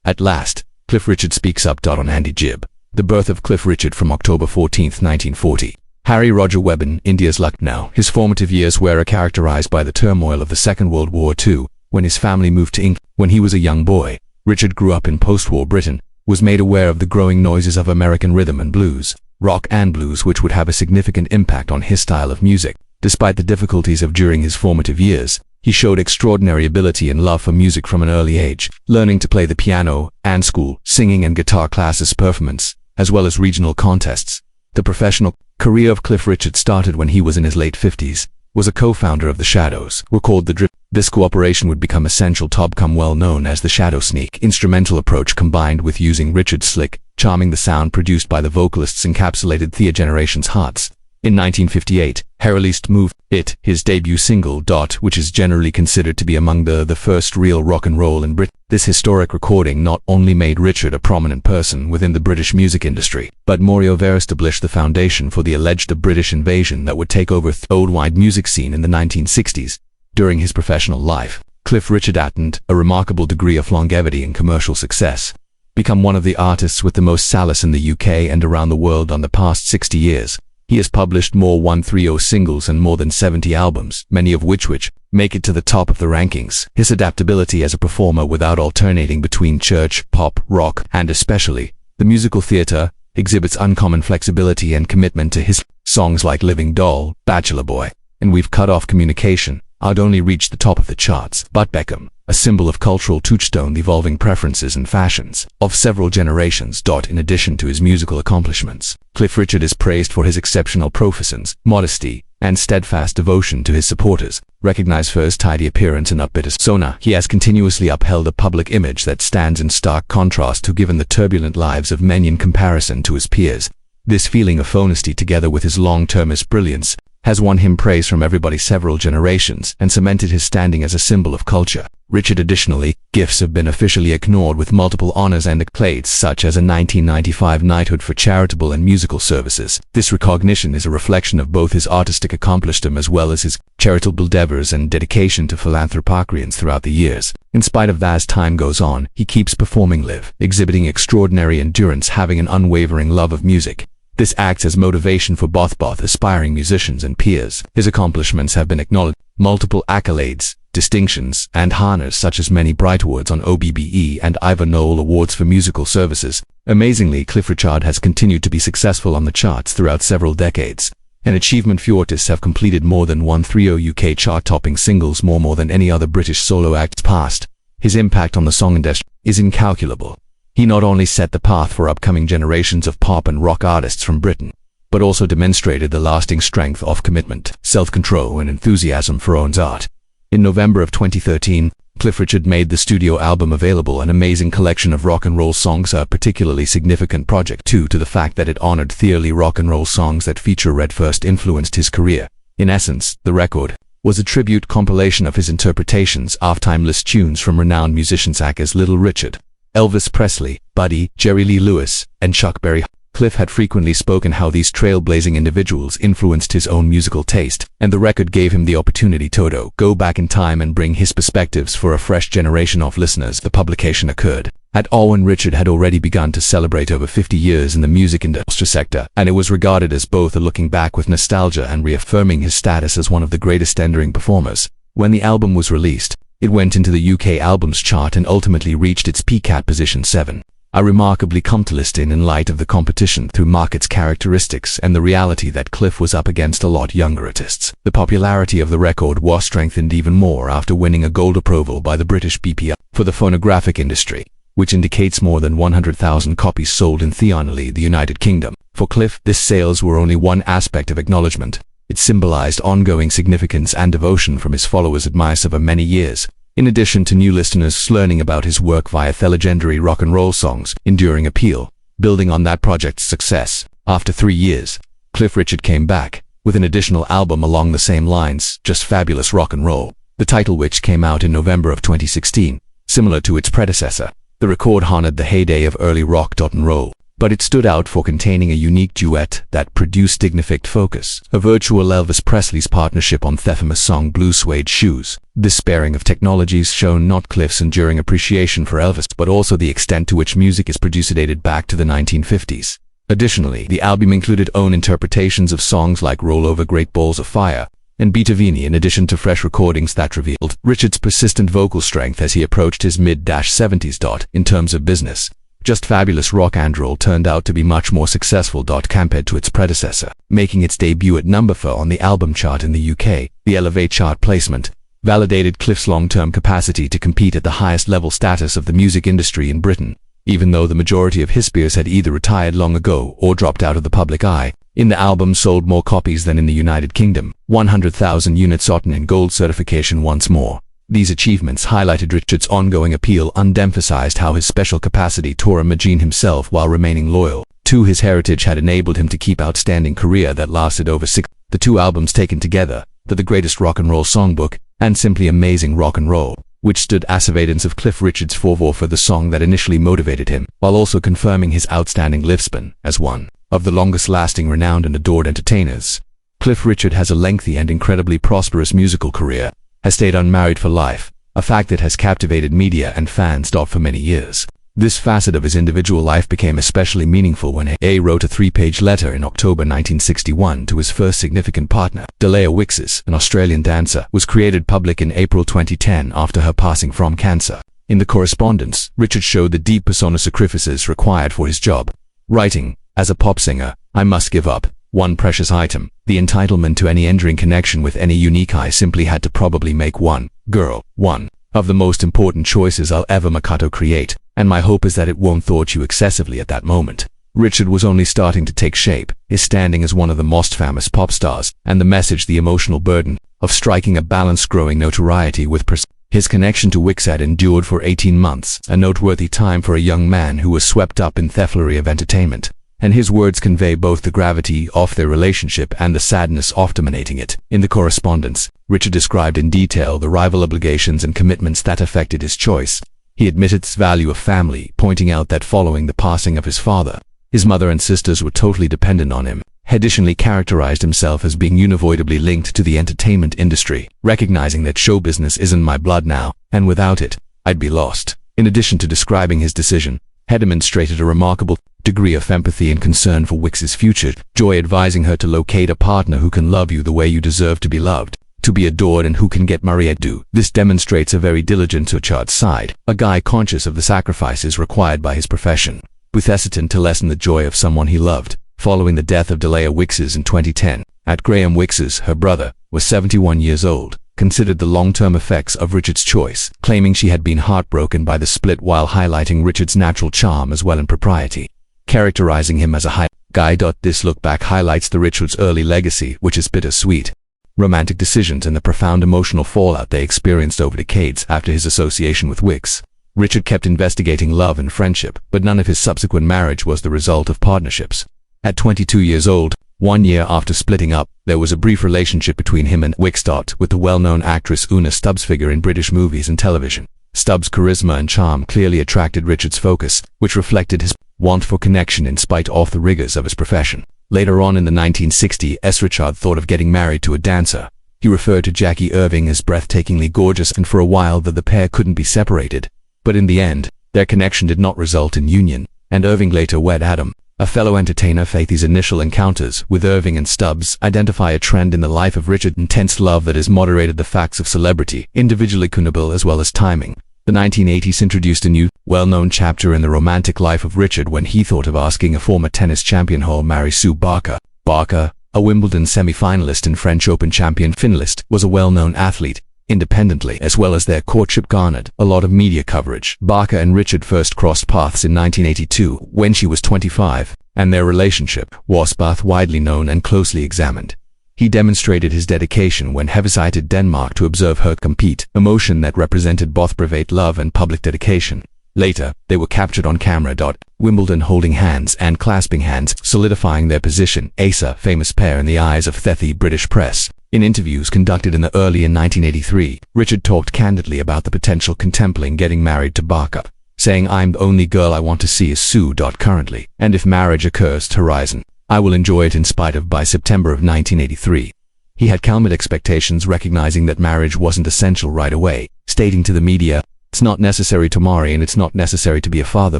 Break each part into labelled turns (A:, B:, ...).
A: At last, Cliff Richard speaks up. On Andy Gibb. The birth of Cliff Richard from October 14, 1940. Harry Roger Webber, India's Lucknow. His formative years were characterized by the turmoil of the Second World War II, when his family moved to England. When he was a young boy, Richard grew up in post-war Britain, was made aware of the growing noises of American rhythm and blues, rock and blues, which would have a significant impact on his style of music. Despite the difficulties of during his formative years, he showed extraordinary ability and love for music from an early age, learning to play the piano, and school, singing and guitar classes, performance, as well as regional contests. The professional career of Cliff Richard started when he was in his late 50s, was a co-founder of the Shadows, were called the Drip. This cooperation would become essential to become well known as the Shadow Sneak. Instrumental approach combined with using Richard's slick, charming the sound produced by the vocalists encapsulated the generation's hearts. In 1958, he released Move It, his debut single, which is generally considered to be among the first real rock and roll in Britain. This historic recording not only made Richard a prominent person within the British music industry, but moreover established the foundation for the alleged British invasion that would take over the worldwide music scene in the 1960s. During his professional life, Cliff Richard attained a remarkable degree of longevity and commercial success, become one of the artists with the most sales in the UK and around the world on the past 60 years. He has published more 130 singles and more than 70 albums, many of which make it to the top of the rankings. His adaptability as a performer without alternating between church, pop, rock, and especially the musical theater, exhibits uncommon flexibility and commitment to his songs like Living Doll, Bachelor Boy, and We've Cut Off Communication, I'd only reached the top of the charts. But Beckham, a symbol of cultural touchstone, the evolving preferences and fashions of several generations. In addition to his musical accomplishments, Cliff Richard is praised for his exceptional proficiency, modesty, and steadfast devotion to his supporters. Recognized for his tidy appearance and upbeat persona, he has continuously upheld a public image that stands in stark contrast to given the turbulent lives of many in comparison to his peers. This feeling of honesty, together with his long-termist brilliance, has won him praise from everybody several generations and cemented his standing as a symbol of culture. Richard additionally, gifts have been officially ignored with multiple honors and accolades such as a 1995 knighthood for charitable and musical services. This recognition is a reflection of both his artistic accomplishment as well as his charitable endeavors and dedication to philanthropic throughout the years. In spite of that, as time goes on, he keeps performing live, exhibiting extraordinary endurance, having an unwavering love of music. This acts as motivation for both aspiring musicians and peers. His accomplishments have been acknowledged, multiple accolades, distinctions, and honors such as many Bright Awards on OBBE and Ivor Noel Awards for musical services. Amazingly, Cliff Richard has continued to be successful on the charts throughout several decades. An achievement few artists have completed more than 130 UK chart-topping singles, more than any other British solo act past. His impact on the song industry is incalculable. He not only set the path for upcoming generations of pop and rock artists from Britain, but also demonstrated the lasting strength of commitment, self-control, and enthusiasm for own art. In November of 2013, Cliff Richard made the studio album available, an amazing collection of rock and roll songs, a particularly significant project due to the fact that it honored the early rock and roll songs that feature Red first influenced his career. In essence, the record was a tribute compilation of his interpretations of timeless tunes from renowned musicians such as Little Richard, Elvis Presley, Buddy, Jerry Lee Lewis, and Chuck Berry. Cliff had frequently spoken how these trailblazing individuals influenced his own musical taste, and the record gave him the opportunity to go back in time and bring his perspectives for a fresh generation of listeners. The publication occurred at all when Richard had already begun to celebrate over 50 years in the music industry sector, and it was regarded as both a looking back with nostalgia and reaffirming his status as one of the greatest enduring performers. When the album was released, it went into the UK Albums Chart and ultimately reached its peak at position 7. A remarkably accomplished in light of the competition through market's characteristics and the reality that Cliff was up against a lot younger artists. The popularity of the record was strengthened even more after winning a gold approval by the British BPI for the phonographic industry, which indicates more than 100,000 copies sold in the United Kingdom. For Cliff, this sales were only one aspect of acknowledgement. It symbolized ongoing significance and devotion from his followers admirers over many years. In addition to new listeners learning about his work via the legendary rock and roll songs, enduring appeal, building on that project's success. After 3 years, Cliff Richard came back with an additional album along the same lines, Just Fabulous Rock and Roll, the title which came out in November of 2016. Similar to its predecessor, the record honored the heyday of early rock and roll, but it stood out for containing a unique duet that produced dignified focus. A virtual Elvis Presley's partnership on the famous song Blue Suede Shoes. This pairing of technologies shown not Cliff's enduring appreciation for Elvis, but also the extent to which music is produced dated back to the 1950s. Additionally, the album included own interpretations of songs like Roll Over Great Balls of Fire and Beethoveni, in addition to fresh recordings that revealed Richard's persistent vocal strength as he approached his mid-70s. In terms of business, Just Fabulous Rock and Roll turned out to be much more successful compared to its predecessor, making its debut at number 4 on the album chart in the UK. The Elevate chart placement validated Cliff's long-term capacity to compete at the highest level status of the music industry in Britain, even though the majority of his peers had either retired long ago or dropped out of the public eye. The album sold more copies than in the United Kingdom, 100,000 units in gold certification once more. These achievements highlighted Richard's ongoing appeal and emphasized how his special capacity to imagine himself while remaining loyal to his heritage had enabled him to keep outstanding career that lasted over 6. The two albums taken together, The Greatest Rock and Roll Songbook and Simply Amazing Rock and Roll, which stood as evidence of Cliff Richard's fervor for the song that initially motivated him, while also confirming his outstanding lifespan as one of the longest-lasting, renowned and adored entertainers. Cliff Richard has a lengthy and incredibly prosperous musical career, has stayed unmarried for life, a fact that has captivated media and fans for many years. This facet of his individual life became especially meaningful when he wrote a 3-page letter in October 1961 to his first significant partner. Delia Wixes, an Australian dancer, was created public in April 2010 after her passing from cancer. In the correspondence, Richard showed the deep personal sacrifices required for his job, writing, "As a pop singer, I must give up one precious item, the entitlement to any enduring connection with any unique. I simply had to probably make one of the most important choices I'll ever create, and my hope is that it won't thwart you excessively at that moment." Richard was only starting to take shape, his standing as one of the most famous pop stars, and the emotional burden of striking a balance growing notoriety with his connection to Wix had endured for 18 months, a noteworthy time for a young man who was swept up in the flurry of entertainment. And his words convey both the gravity of their relationship and the sadness of terminating it. In the correspondence, Richard described in detail the rival obligations and commitments that affected his choice. He admitted the value of family, pointing out that following the passing of his father, his mother and sisters were totally dependent on him. He additionally characterized himself as being unavoidably linked to the entertainment industry, recognizing that show business isn't my blood now, and without it, I'd be lost. In addition to describing his decision, he demonstrated a remarkable degree of empathy and concern for Wix's future, joy advising her to locate a partner who can love you the way you deserve to be loved, to be adored, and who can get married to. This demonstrates a very diligent Richard's side, a guy conscious of the sacrifices required by his profession, with hesitant to lessen the joy of someone he loved. Following the death of Delia Wixes in 2010, Graham Wixes, her brother, was 71 years old, considered the long-term effects of Richard's choice, claiming she had been heartbroken by the split while highlighting Richard's natural charm as well and propriety, characterizing him as a high guy. This look back highlights the Richards' early legacy, which is bittersweet. Romantic decisions and the profound emotional fallout they experienced over decades after his association with Wix. Richard kept investigating love and friendship, but none of his subsequent marriage was the result of partnerships. At 22 years old, 1 year after splitting up, there was a brief relationship between him and Wix. With the well-known actress Una Stubbs figure in British movies and television. Stubbs' charisma and charm clearly attracted Richard's focus, which reflected his want for connection in spite of the rigors of his profession. Later on in the 1960s, Richard thought of getting married to a dancer. He referred to Jackie Irving as breathtakingly gorgeous, and for a while the pair couldn't be separated. But in the end, their connection did not result in union, and Irving later wed Adam, a fellow entertainer. These initial encounters with Irving and Stubbs identify a trend in the life of Richard: intense love that has moderated the facts of celebrity, individually tunable as well as timing. The 1980s introduced a new, well-known chapter in the romantic life of Richard when he thought of asking a former tennis champion to marry Sue Barker. Barker, a Wimbledon semi-finalist and French Open champion finalist, was a well-known athlete. Independently as well as their courtship garnered a lot of media coverage. Barker and Richard first crossed paths in 1982 when she was 25, and their relationship was both widely known and closely examined. He demonstrated his dedication when he visited Denmark to observe her compete, a motion that represented both private love and public dedication. Later, they were captured on camera. Wimbledon holding hands and clasping hands, solidifying their position, a famous pair in the eyes of the British press. In interviews conducted in the early in 1983, Richard talked candidly about the potential contemplating getting married to Barker. saying, "I'm the only girl I want to see is Sue. Currently, and if marriage occurs to Horizon, I will enjoy it in spite of." By September of 1983, he had calmed expectations, recognizing that marriage wasn't essential right away, stating to the media, "It's not necessary to marry and it's not necessary to be a father,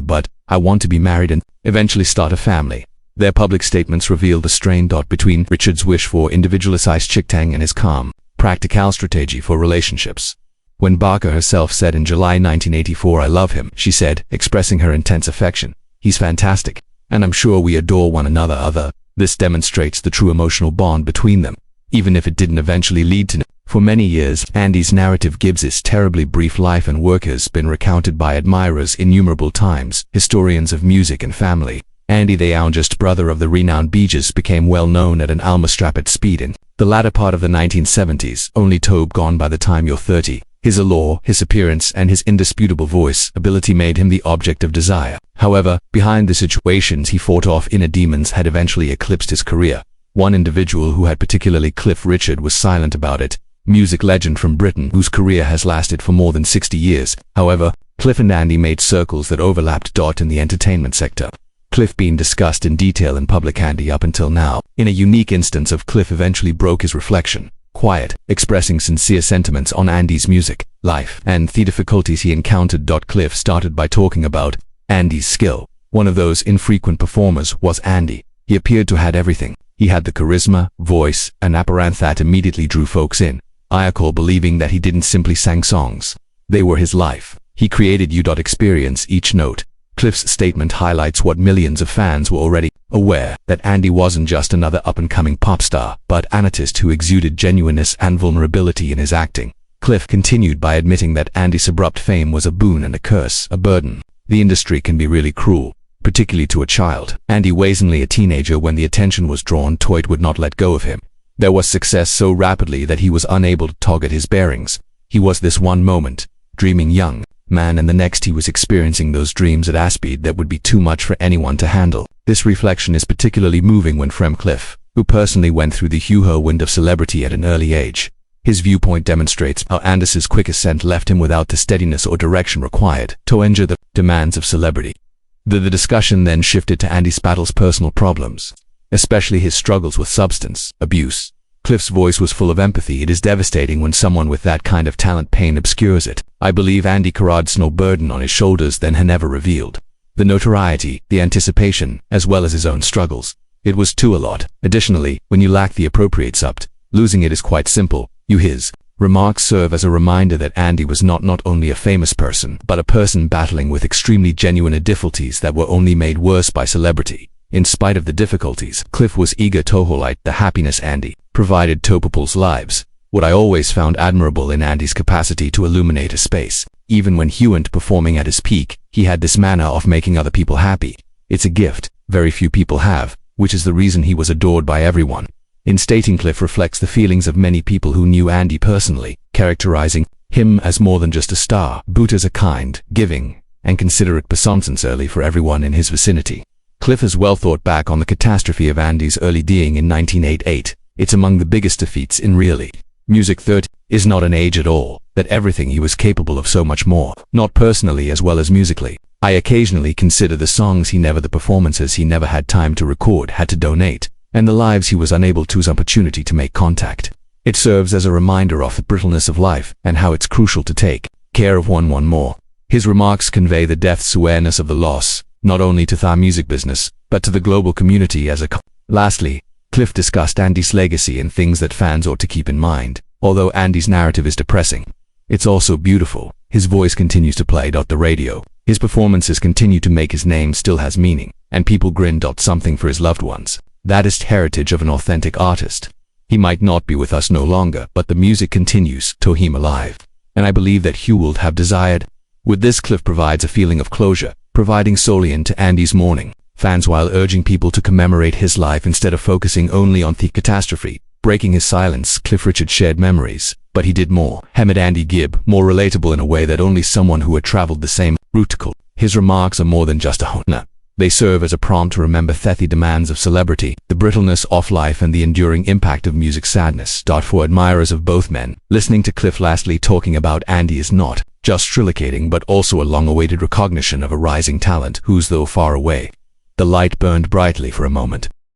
A: but I want to be married and eventually start a family." Their public statements revealed the strain between Richard's wish for individualized chick-tang and his calm, practical strategy for relationships. When Barker herself said in July 1984, "I love him," she said, expressing her intense affection, "He's fantastic, and I'm sure we adore one another." This demonstrates the true emotional bond between them, even if it didn't eventually lead to. For many years, Andy's narrative Gibbs' terribly brief life and work has been recounted by admirers innumerable times. Historians of music and family, Andy, the youngest brother of the renowned Bee Gees, became well known at an almost-rapid speed in the latter part of the 1970s. Only Tobe gone by the time you're 30. His allure, his appearance, and his indisputable voice ability made him the object of desire. However, behind the situations he fought off, inner demons had eventually eclipsed his career. One individual who had particularly Cliff Richard was silent about it. Music legend from Britain whose career has lasted for more than 60 years. However, Cliff and Andy made circles that overlapped in the entertainment sector. Cliff being discussed in detail in public, Andy up until now. In a unique instance of Cliff eventually broke his reflection, quiet, expressing sincere sentiments on Andy's music, life, and the difficulties he encountered. Cliff started by talking about Andy's skill. One of those infrequent performers was Andy. He appeared to have everything. He had the charisma, voice, and appearance that immediately drew folks in. I recall believing that he didn't simply sang songs. They were his life. He created experience each note. Cliff's statement highlights what millions of fans were already aware, that Andy wasn't just another up-and-coming pop star, but an artist who exuded genuineness and vulnerability in his acting. Cliff continued by admitting that Andy's abrupt fame was a boon and a curse, a burden. The industry can be really cruel, particularly to a child. Andy was only a teenager when the attention was drawn to it, would not let go of him. There was success so rapidly that he was unable to get his bearings. He was this one moment, dreaming young man, and the next he was experiencing those dreams at a speed that would be too much for anyone to handle. This reflection is particularly moving when from Cliff, who personally went through the whirlwind of celebrity at an early age. His viewpoint demonstrates how Andy's quick ascent left him without the steadiness or direction required to endure the demands of celebrity. The discussion then shifted to Andy's battles, personal problems, especially his struggles with substance abuse. Cliff's voice was full of empathy. It is devastating when someone with that kind of talent pain obscures it. I believe Andy carried no burden on his shoulders than had never revealed. The notoriety, the anticipation, as well as his own struggles. It was too a lot. Additionally, when you lack the appropriate support, losing it is quite simple. His remarks serve as a reminder that Andy was not only a famous person, but a person battling with extremely genuine difficulties that were only made worse by celebrity. In spite of the difficulties, Cliff was eager to highlight the happiness Andy provided to people's lives. What I always found admirable in Andy's capacity to illuminate a space. Even when he weren't performing at his peak, he had this manner of making other people happy. It's a gift very few people have, which is the reason he was adored by everyone. In stating, Cliff reflects the feelings of many people who knew Andy personally, characterizing him as more than just a star, but as a kind, giving, and considerate person sincerely for everyone in his vicinity. Cliff has well thought back on the catastrophe of Andy's early dying in 1988. It's among the biggest defeats in really music. 30 is not an age at all, that everything he was capable of, so much more, not personally as well as musically. I occasionally consider the songs he never, the performances he never had time to record, had to donate, and the lives he was unable to use opportunity to make contact. It serves as a reminder of the brittleness of life and how it's crucial to take care of one more. His remarks convey the depth's awareness of the loss, not only to the music business, but to the global community as a Lastly, Cliff discussed Andy's legacy and things that fans ought to keep in mind. Although Andy's narrative is depressing, it's also beautiful. His voice continues to play the radio. His performances continue to make his name still has meaning, and people grin something for his loved ones. That is heritage of an authentic artist. He might not be with us no longer, but the music continues to him alive. And I believe that Hugh would have desired. With this, Cliff provides a feeling of closure, providing solely into Andy's mourning fans while urging people to commemorate his life instead of focusing only on the catastrophe. Breaking his silence, Cliff Richard shared memories, but he did more. Made Andy Gibb more relatable in a way that only someone who had traveled the same route could. His remarks are more than just a honor. They serve as a prompt to remember the demands of celebrity, the brittleness of life, and the enduring impact of music sadness. For admirers of both men, listening to Cliff lastly talking about Andy is not just trilicating but also a long-awaited recognition of a rising talent whose, though far away. The light burned brightly for a moment,